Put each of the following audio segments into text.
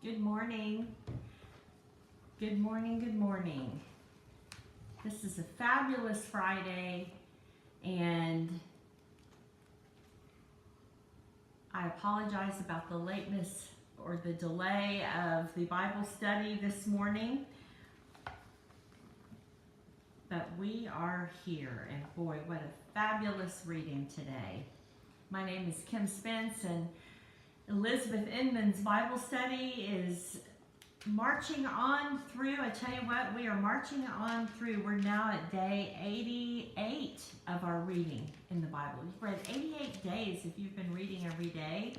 Good morning. Good morning, good morning. This is a fabulous Friday, and I apologize about the lateness or the delay of the Bible study this morning, but we are here, and boy, what a fabulous reading today. My name is Kim Spence, and Elizabeth Inman's Bible study is marching on through. I tell you what, we are marching on through. We're now at day 88 of our reading in the Bible. You've read 88 days if you've been reading every day.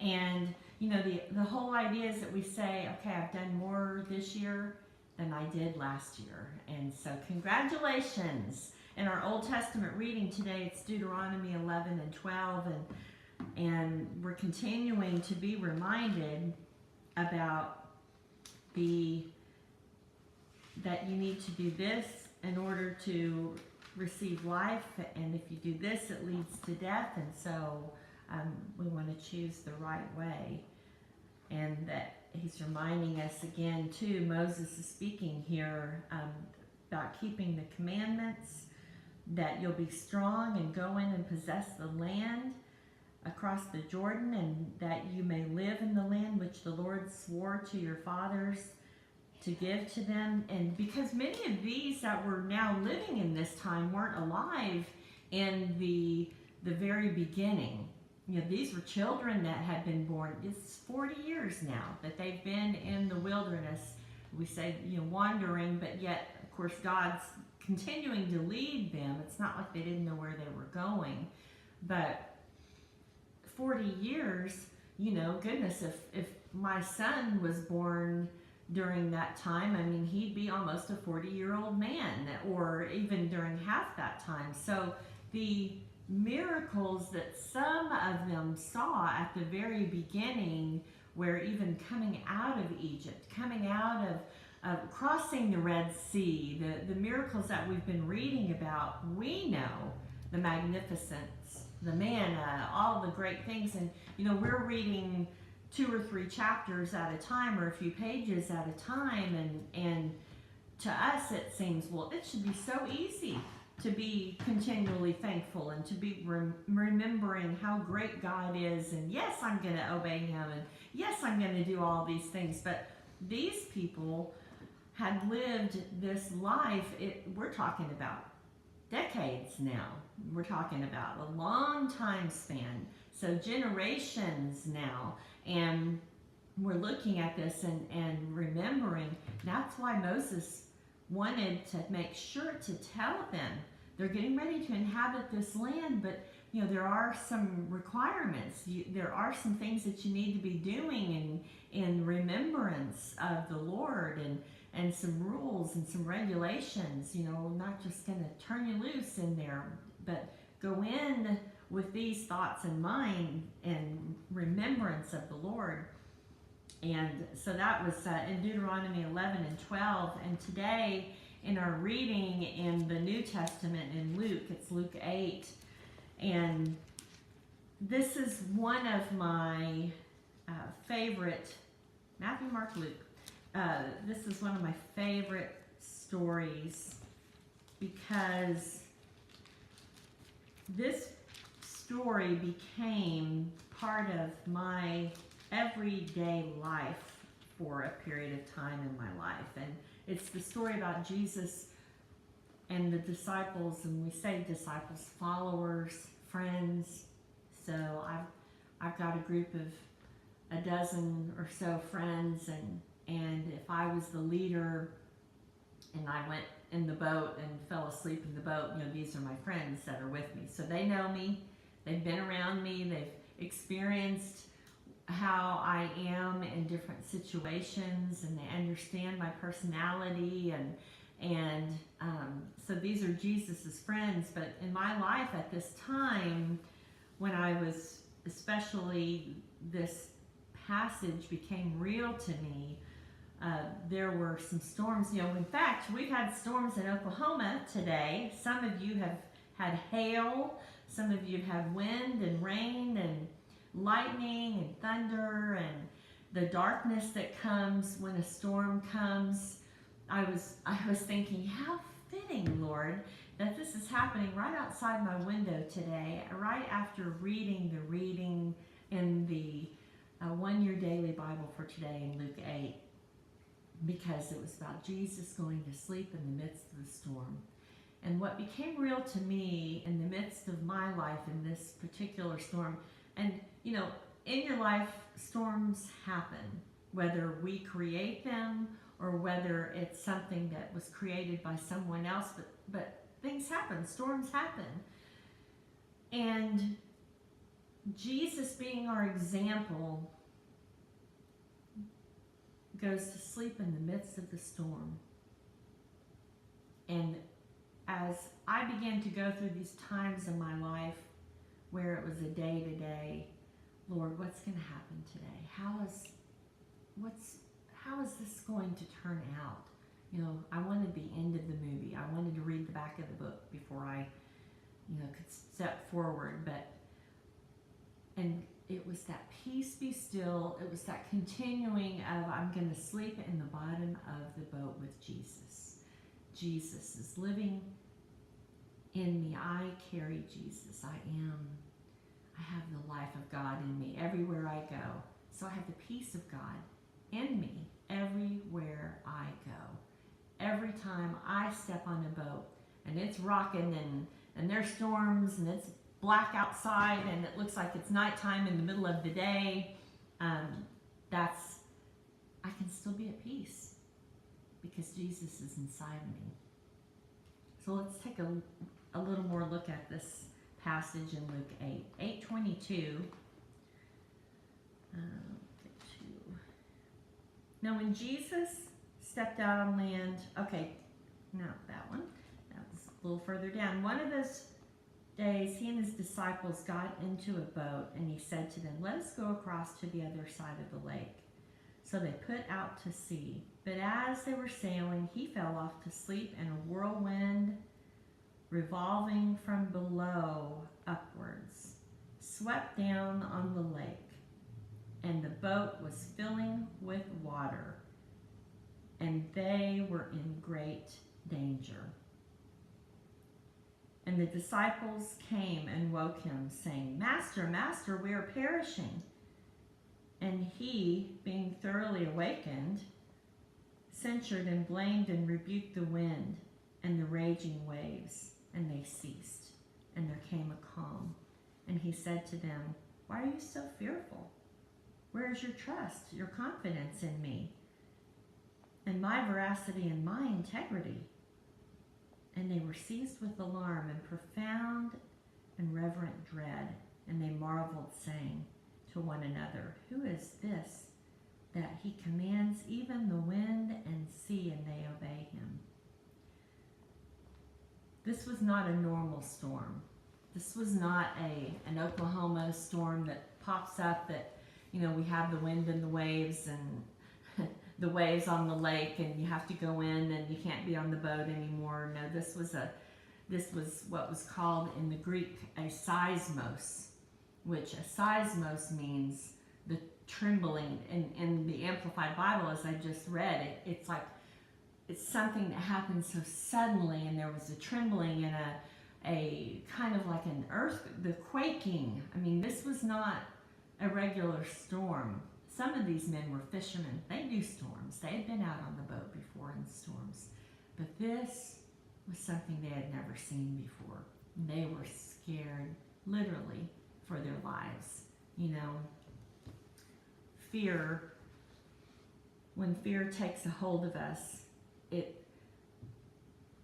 And you know, the whole idea is that we say, okay, I've done more this year than I did last year. And so congratulations. In our Old Testament reading today, it's Deuteronomy 11 and 12. And we're continuing to be reminded about that you need to do this in order to receive life, and if you do this, it leads to death. And so we want to choose the right way. And that he's reminding us again too, Moses is speaking here about keeping the commandments, that you'll be strong and go in and possess the land across the Jordan, and that you may live in the land which the Lord swore to your fathers to give to them. And because many of these that were now living in this time weren't alive in the very beginning. You know, these were children that had been born. It's 40 years now that they've been in the wilderness. We say, you know, wandering, but yet, of course, God's continuing to lead them. It's not like they didn't know where they were going. But 40 years, you know, goodness, if my son was born during that time, I mean, he'd be almost a 40-year-old man, or even during half that time. So the miracles that some of them saw at the very beginning, where even coming out of Egypt, coming out of crossing the Red Sea, the miracles that we've been reading about, we know the magnificence, the manna, all the great things. And you know, we're reading 2 or 3 chapters at a time, or a few pages at a time, and to us it seems, well, it should be so easy to be continually thankful and to be remembering how great God is, and yes, I'm going to obey him, and yes, I'm going to do all these things. But these people had lived this life, we're talking about decades now. We're talking about a long time span, so generations now. And we're looking at this and remembering. That's why Moses wanted to make sure to tell them they're getting ready to inhabit this land, but you know, there are some requirements. There are some things that you need to be doing in remembrance of the Lord, and some rules and some regulations. You know, not just going to turn you loose in there, but go in with these thoughts in mind and remembrance of the Lord. And so that was in Deuteronomy 11 and 12. And today in our reading in the New Testament in Luke, it's Luke 8. And this is one of my favorite, Matthew, Mark, Luke. This is one of my favorite stories, because this story became part of my everyday life for a period of time in my life. And it's the story about Jesus and the disciples, and we say disciples, followers, friends. So I've got a group of a dozen or so friends, and if I was the leader and I went in the boat and fell asleep in the boat, you know, these are my friends that are with me. So they know me, they've been around me, they've experienced how I am in different situations, and they understand my personality, and so these are Jesus's friends. But in my life at this time, when I was, especially this passage became real to me, there were some storms. You know, in fact, we've had storms in Oklahoma today. Some of you have had hail, some of you have had wind and rain and lightning and thunder, the darkness that comes when a storm comes. I was thinking, how fitting, Lord, that this is happening right outside my window today, right after reading the reading in the 1 Year Daily Bible for today in Luke 8, because it was about Jesus going to sleep in the midst of the storm. And what became real to me in the midst of my life in this particular storm, and you know, in your life, storms happen, whether we create them or whether it's something that was created by someone else, but things happen, storms happen. And Jesus, being our example, goes to sleep in the midst of the storm. And as I began to go through these times in my life where it was a day-to-day, Lord, what's going to happen today? How is this going to turn out? You know, I wanted the end of the movie. I wanted to read the back of the book before I, could step forward. And it was that peace be still. It was that continuing of, I'm going to sleep in the bottom of the boat with Jesus. Jesus is living in me. I carry Jesus. I have the life of God in me everywhere I go. So I have the peace of God in me everywhere I go. Every time I step on a boat and it's rocking and there's storms and it's black outside and it looks like it's nighttime in the middle of the day, I can still be at peace because Jesus is inside me. So let's take a little more look at this passage in Luke 8. 8:22. Now when Jesus stepped out on land, okay, not that one. That was a little further down. One of those days, he and his disciples got into a boat, and he said to them, "Let us go across to the other side of the lake." So they put out to sea. But as they were sailing, he fell off to sleep, and a whirlwind, revolving from below upwards, swept down on the lake, and the boat was filling with water, and they were in great danger. And the disciples came and woke him, saying, "Master, Master, we are perishing." And he, being thoroughly awakened, censured and blamed and rebuked the wind and the raging waves, and they ceased, and there came a calm. And he said to them, "Why are you so fearful? Where is your trust, your confidence in me, and my veracity and my integrity?" And they were seized with alarm and profound and reverent dread, and they marveled, saying to one another, "Who is this, that he commands even the wind and sea, and they obey him?" This was not a normal storm. This was not an Oklahoma storm that pops up that, we have the wind and the waves and the waves on the lake and you have to go in and you can't be on the boat anymore. No, this was what was called in the Greek a seismos, which a seismos means the trembling. In the Amplified Bible, as I just read, it's like it's something that happened so suddenly, and there was a trembling and a kind of like an earth, the quaking. I mean, this was not a regular storm. Some of these men were fishermen. They knew storms. They had been out on the boat before in storms. But this was something they had never seen before. They were scared, literally, for their lives. Fear, when fear takes a hold of us,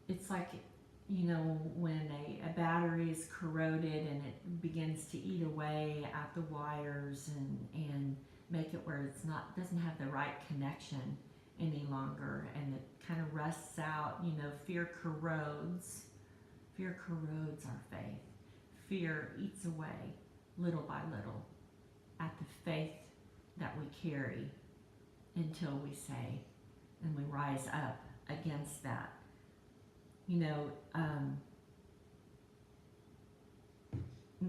it's like, when a battery is corroded and it begins to eat away at the wires and make it where doesn't have the right connection any longer, and it kind of rusts out. Fear corrodes our faith. Fear eats away little by little at the faith that we carry until we say and we rise up against that. And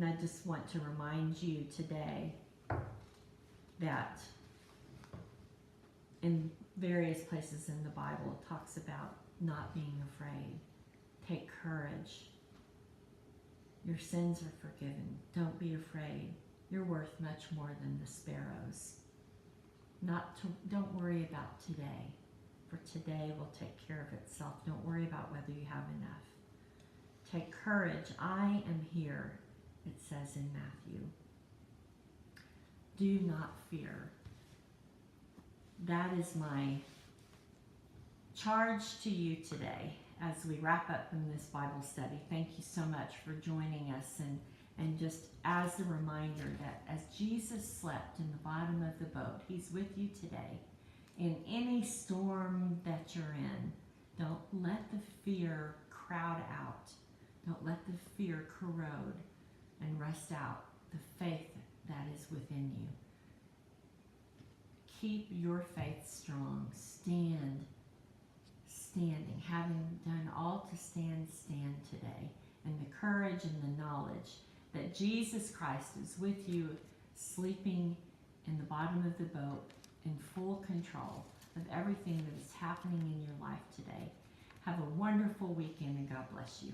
I just want to remind you today that in various places in the Bible, it talks about not being afraid. Take courage. Your sins are forgiven. Don't be afraid. You're worth much more than the sparrows. Don't worry about today, for today will take care of itself. Don't worry about whether you have enough. Take courage. I am here, it says in Matthew. Do not fear. That is my charge to you today as we wrap up in this Bible study. Thank you so much for joining us, and just as a reminder that as Jesus slept in the bottom of the boat, he's with you today. In any storm that you're in, don't let the fear crowd out. Don't let the fear corrode and rust out the faith that is within you. Keep your faith strong. Standing, having done all to stand today. And the courage and the knowledge that Jesus Christ is with you, sleeping in the bottom of the boat, in full control of everything that is happening in your life today. Have a wonderful weekend, and God bless you.